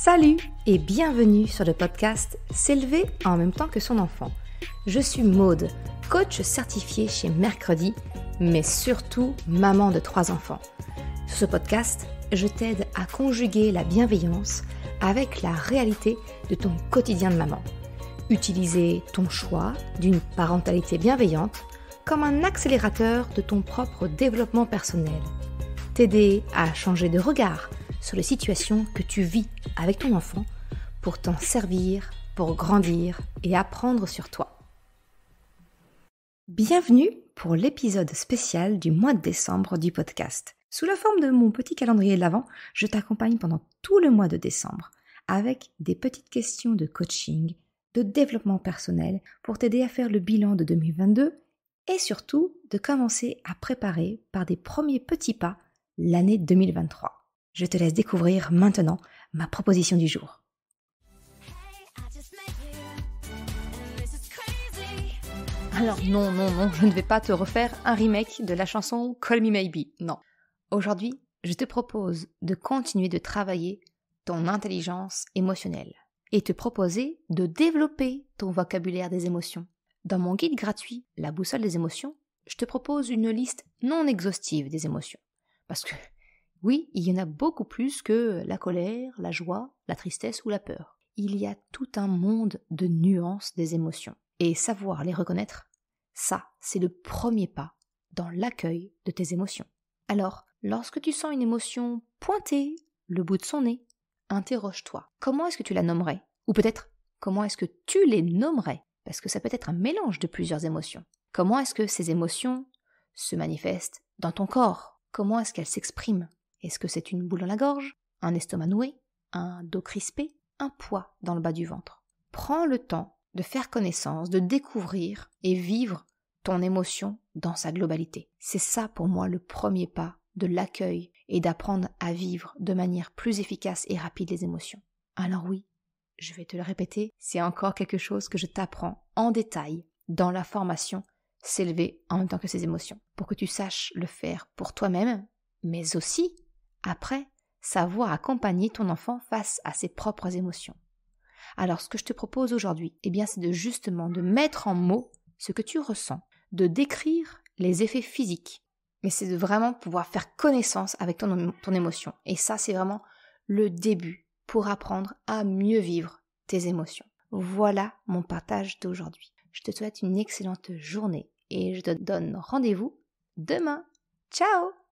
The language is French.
Salut et bienvenue sur le podcast S'élever en même temps que son enfant. Je suis Maude, coach certifié chez Mercredi, mais surtout maman de 3 enfants. Sur ce podcast, je t'aide à conjuguer la bienveillance avec la réalité de ton quotidien de maman. Utiliser ton choix d'une parentalité bienveillante comme un accélérateur de ton propre développement personnel. T'aider à changer de regard sur les situations que tu vis avec ton enfant pour t'en servir, pour grandir et apprendre sur toi. Bienvenue pour l'épisode spécial du mois de décembre du podcast. Sous la forme de mon petit calendrier de l'Avent, je t'accompagne pendant tout le mois de décembre avec des petites questions de coaching, de développement personnel pour t'aider à faire le bilan de 2022 et surtout de commencer à préparer par des premiers petits pas l'année 2023. Je te laisse découvrir maintenant ma proposition du jour. Alors non, je ne vais pas te refaire un remake de la chanson Call Me Maybe, non. Aujourd'hui, je te propose de continuer de travailler ton intelligence émotionnelle et te proposer de développer ton vocabulaire des émotions. Dans mon guide gratuit, La boussole des émotions, je te propose une liste non exhaustive des émotions. Parce que oui, il y en a beaucoup plus que la colère, la joie, la tristesse ou la peur. Il y a tout un monde de nuances des émotions. Et savoir les reconnaître, ça, c'est le premier pas dans l'accueil de tes émotions. Alors, lorsque tu sens une émotion pointer le bout de son nez, interroge-toi. Comment est-ce que tu la nommerais? Ou peut-être, comment est-ce que tu les nommerais? Parce que ça peut être un mélange de plusieurs émotions. Comment est-ce que ces émotions se manifestent dans ton corps? Comment est-ce qu'elles s'expriment? Est-ce que c'est une boule dans la gorge, un estomac noué, un dos crispé, un poids dans le bas du ventre? Prends le temps de faire connaissance, de découvrir et vivre ton émotion dans sa globalité. C'est ça pour moi le premier pas de l'accueil et d'apprendre à vivre de manière plus efficace et rapide les émotions. Alors oui, je vais te le répéter, c'est encore quelque chose que je t'apprends en détail dans la formation S'élever en même temps que ses émotions, pour que tu saches le faire pour toi-même, mais aussi après, savoir accompagner ton enfant face à ses propres émotions. Alors, ce que je te propose aujourd'hui, c'est de mettre en mots ce que tu ressens, de décrire les effets physiques, mais c'est de vraiment pouvoir faire connaissance avec ton émotion. Et ça, c'est vraiment le début pour apprendre à mieux vivre tes émotions. Voilà mon partage d'aujourd'hui. Je te souhaite une excellente journée et je te donne rendez-vous demain. Ciao!